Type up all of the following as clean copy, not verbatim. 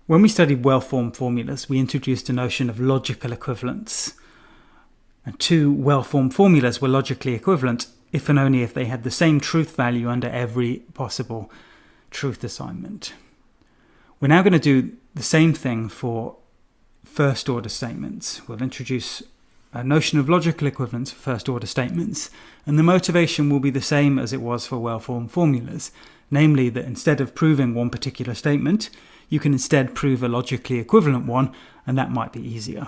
When we studied well-formed formulas, we introduced a notion of logical equivalence. And two well-formed formulas were logically equivalent if and only if they had the same truth value under every possible truth assignment. We're now going to do the same thing for first-order statements. We'll introduce a notion of logical equivalence for first-order statements, and the motivation will be the same as it was for well-formed formulas, namely that instead of proving one particular statement, you can instead prove a logically equivalent one, and that might be easier.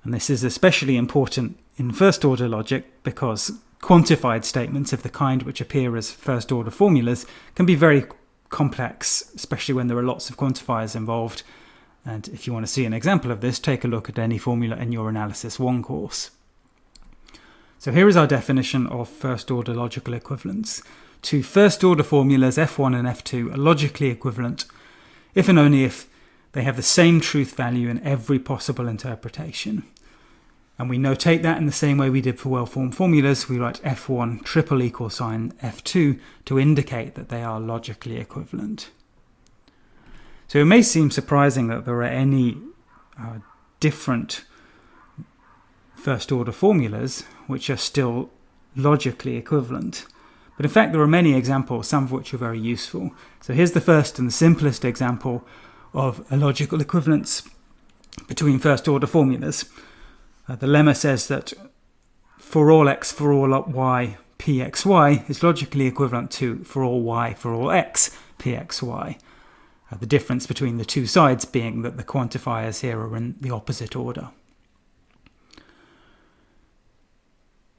And this is especially important in first-order logic because quantified statements of the kind which appear as first-order formulas can be very complex, especially when there are lots of quantifiers involved. And if you want to see an example of this, take a look at any formula in your Analysis 1 course. So here is our definition of first-order logical equivalence. Two first-order formulas, F1 and F2, are logically equivalent if and only if they have the same truth value in every possible interpretation. And we notate that in the same way we did for well-formed formulas. We write F1 triple equal sign F2 to indicate that they are logically equivalent. So it may seem surprising that there are any different first-order formulas which are still logically equivalent. But in fact, there are many examples, some of which are very useful. So here's the first and the simplest example of a logical equivalence between first-order formulas. The lemma says that for all x, for all y, pxy is logically equivalent to for all y, for all x, pxy. The difference between the two sides being that the quantifiers here are in the opposite order.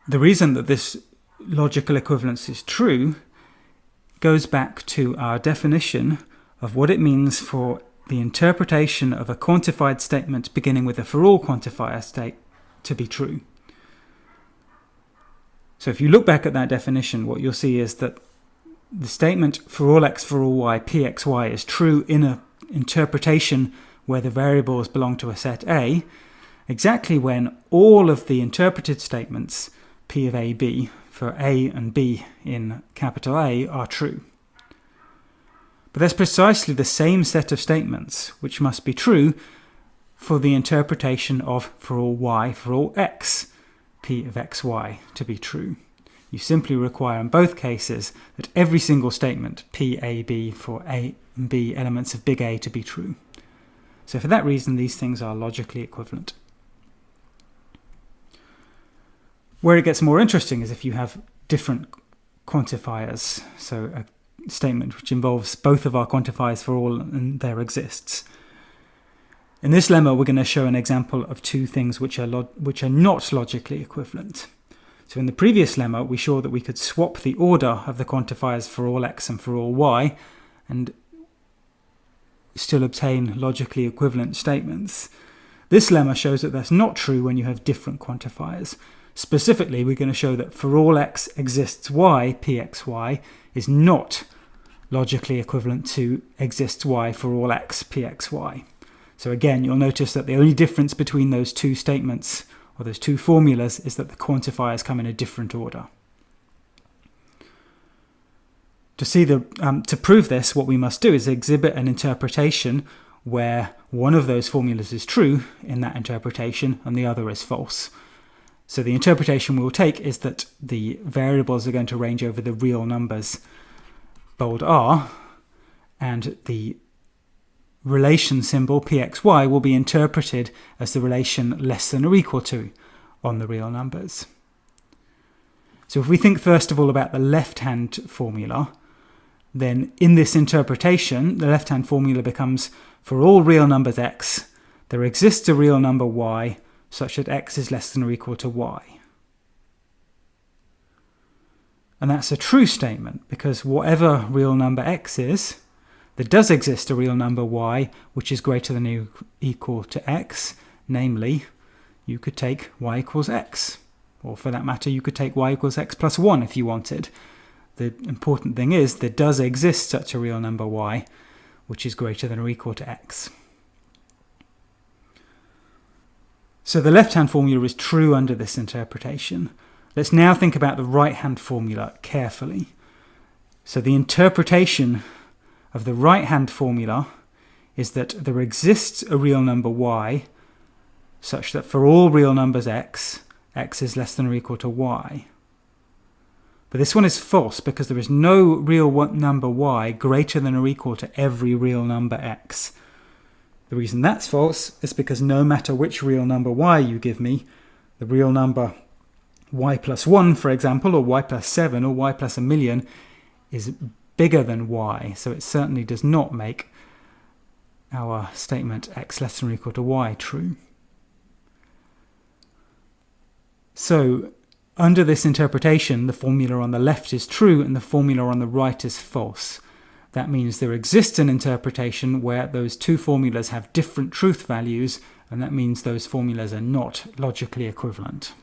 The reason that this logical equivalence is true goes back to our definition of what it means for the interpretation of a quantified statement beginning with a for all quantifier state to be true. So if you look back at that definition, what you'll see is that the statement for all x, for all y, pxy is true in an interpretation where the variables belong to a set A, exactly when all of the interpreted statements P of A, B, for A and B in capital A are true. But there's precisely the same set of statements which must be true for the interpretation of for all y, for all x, P of xy to be true. You simply require in both cases that every single statement P, A, B for A and B elements of big A to be true. So for that reason, these things are logically equivalent. Where it gets more interesting is if you have different quantifiers, so a statement which involves both of our quantifiers for all and there exists. In this lemma, we're going to show an example of two things which are not logically equivalent. So in the previous lemma, we saw that we could swap the order of the quantifiers for all x and for all y and still obtain logically equivalent statements. This lemma shows that that's not true when you have different quantifiers. Specifically, we're going to show that for all x exists y, pxy, is not logically equivalent to exists y for all x, pxy. So again, you'll notice that the only difference between those two statements, or those two formulas, is that the quantifiers come in a different order. To prove this, what we must do is exhibit an interpretation where one of those formulas is true in that interpretation and the other is false. So the interpretation we'll take is that the variables are going to range over the real numbers, bold R, and the relation symbol pxy will be interpreted as the relation less than or equal to on the real numbers. So if we think first of all about the left-hand formula, then in this interpretation, the left-hand formula becomes for all real numbers x, there exists a real number y such that x is less than or equal to y. And that's a true statement because whatever real number x is, there does exist a real number y which is greater than or equal to x, namely, you could take y equals x, or for that matter, you could take y equals x plus 1 if you wanted. The important thing is there does exist such a real number y which is greater than or equal to x. So the left-hand formula is true under this interpretation. Let's now think about the right-hand formula carefully. So the interpretation of the right-hand formula is that there exists a real number y such that for all real numbers x, x is less than or equal to y. But this one is false because there is no real number y greater than or equal to every real number x. The reason that's false is because no matter which real number y you give me, the real number y plus 1, for example, or y plus 7, or y plus 1,000,000 is bigger than y. So it certainly does not make our statement x less than or equal to y true. So under this interpretation, the formula on the left is true and the formula on the right is false. That means there exists an interpretation where those two formulas have different truth values, and that means those formulas are not logically equivalent.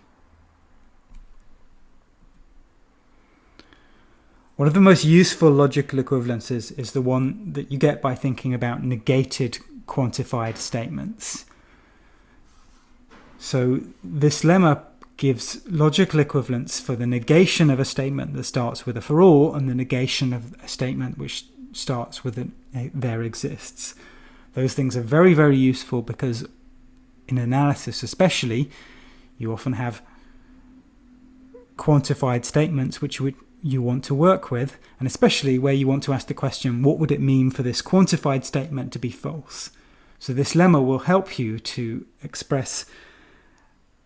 One of the most useful logical equivalences is the one that you get by thinking about negated quantified statements. So this lemma gives logical equivalence for the negation of a statement that starts with a for all and the negation of a statement which starts with a there exists. Those things are very, very useful because in analysis especially, you often have quantified statements which you want to work with, and especially where you want to ask the question, what would it mean for this quantified statement to be false? So this lemma will help you to express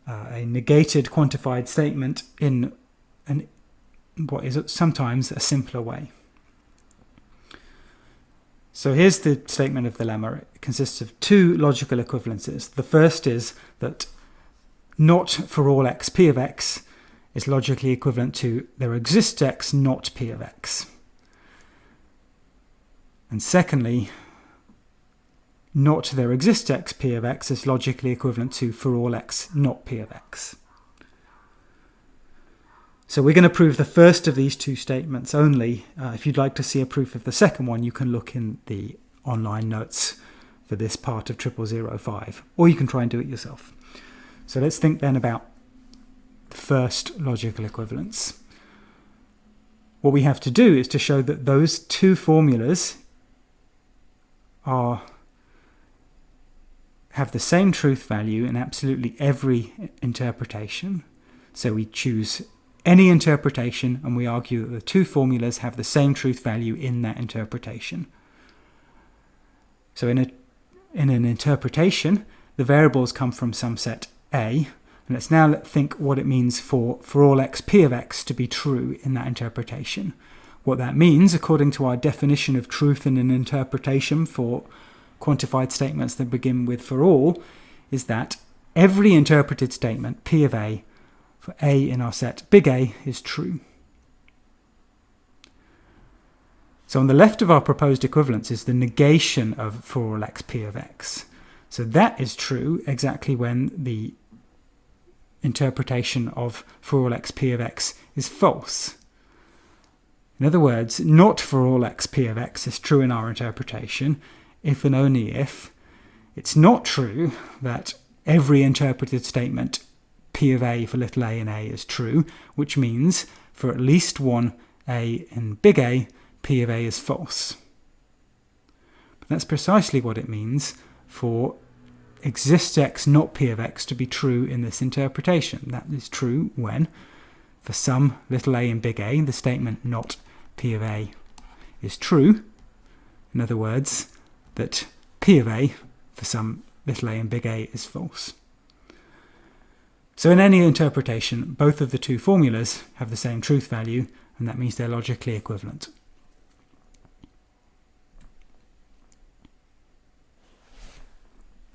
a negated quantified statement in what is sometimes a simpler way. So here's the statement of the lemma. It consists of two logical equivalences. The first is that not for all x p of x is logically equivalent to there exists x not p of x. And secondly, not there exists x p of x is logically equivalent to for all x not p of x. So we're going to prove the first of these two statements only. If you'd like to see a proof of the second one, you can look in the online notes for this part of 0005, or you can try and do it yourself. So let's think then about the first logical equivalence. What we have to do is to show that those two formulas have the same truth value in absolutely every interpretation. So we choose any interpretation and we argue that the two formulas have the same truth value in that interpretation. So in an interpretation, the variables come from some set A, and let's now think what it means for all x p of x to be true in that interpretation. What that means, according to our definition of truth in an interpretation for quantified statements that begin with for all, is that every interpreted statement, p of a, for a in our set big A, is true. So on the left of our proposed equivalence is the negation of for all x p of x. So that is true exactly when the interpretation of for all x p of x is false. In other words, not for all x p of x is true in our interpretation if and only if it's not true that every interpreted statement p of a for little a in a is true, which means for at least one a in big A, p of a is false. But that's precisely what it means for exists x not p of x to be true in this interpretation. That is true when, for some little a in big A, the statement not p of a is true. In other words, that p of a for some little a in big A is false. So in any interpretation, both of the two formulas have the same truth value, and that means they're logically equivalent.